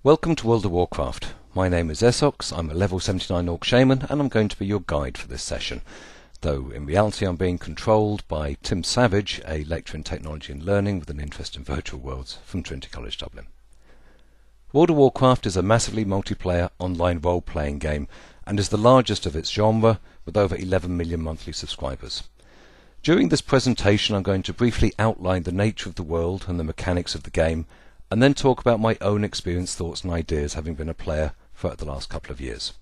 Welcome to World of Warcraft. My name is Essox, I'm a level 79 Orc Shaman, and I'm going to be your guide for this session. Though in reality I'm being controlled by Tim Savage, a lecturer in technology and learning with an interest in virtual worlds from Trinity College Dublin. World of Warcraft is a massively multiplayer online role-playing game and is the largest of its genre with over 11 million monthly subscribers. During this presentation I'm going to briefly outline the nature of the world and the mechanics of the game, and then talk about my own experience, thoughts and ideas having been a player for the last couple of years.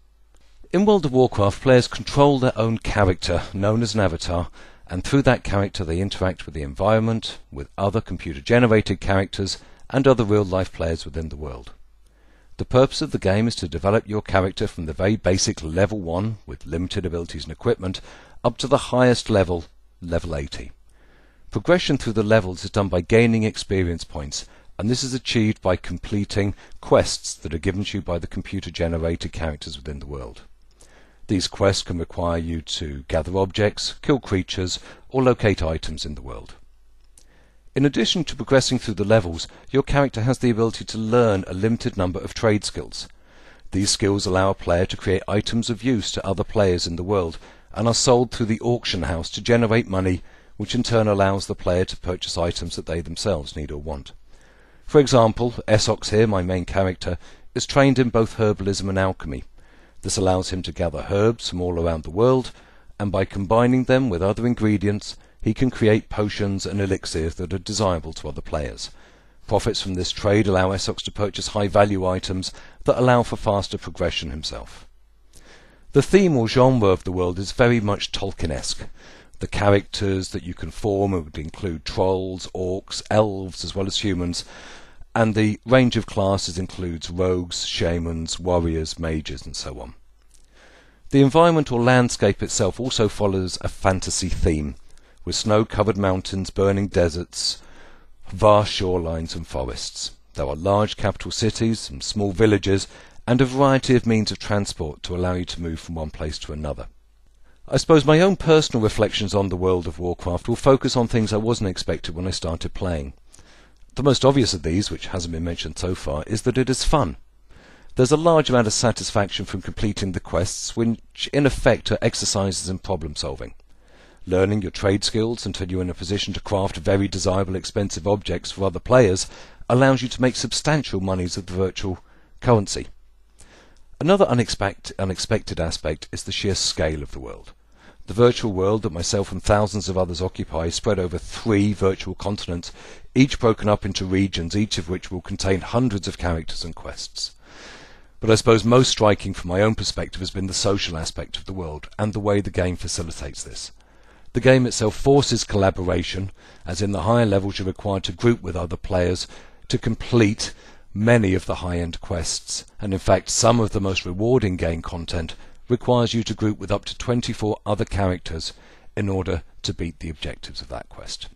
In World of Warcraft, players control their own character, known as an avatar, and through that character they interact with the environment, with other computer-generated characters, and other real-life players within the world. The purpose of the game is to develop your character from the very basic level 1, with limited abilities and equipment, up to the highest level, level 80. Progression through the levels is done by gaining experience points, and this is achieved by completing quests that are given to you by the computer-generated characters within the world. These quests can require you to gather objects, kill creatures, or locate items in the world. In addition to progressing through the levels, your character has the ability to learn a limited number of trade skills. These skills allow a player to create items of use to other players in the world, and are sold through the auction house to generate money, which in turn allows the player to purchase items that they themselves need or want. For example, Essox here, my main character, is trained in both herbalism and alchemy. This allows him to gather herbs from all around the world, and by combining them with other ingredients, he can create potions and elixirs that are desirable to other players. Profits from this trade allow Essox to purchase high-value items that allow for faster progression himself. The theme or genre of the world is very much Tolkien-esque. The characters that you can form would include trolls, orcs, elves, as well as humans, and the range of classes includes rogues, shamans, warriors, mages, and so on. The environment or landscape itself also follows a fantasy theme, with snow-covered mountains, burning deserts, vast shorelines and forests. There are large capital cities and small villages, and a variety of means of transport to allow you to move from one place to another. I suppose my own personal reflections on the World of Warcraft will focus on things I wasn't expecting when I started playing. The most obvious of these, which hasn't been mentioned so far, is that it is fun. There's a large amount of satisfaction from completing the quests, which in effect are exercises in problem solving. Learning your trade skills until you're in a position to craft very desirable expensive objects for other players allows you to make substantial monies of the virtual currency. Another unexpected aspect is the sheer scale of the world. The virtual world that myself and thousands of others occupy is spread over 3 virtual continents, each broken up into regions, each of which will contain hundreds of characters and quests. But I suppose most striking from my own perspective has been the social aspect of the world and the way the game facilitates this. The game itself forces collaboration, as in the higher levels you're required to group with other players to complete many of the high-end quests, and in fact some of the most rewarding game content requires you to group with up to 24 other characters in order to beat the objectives of that quest.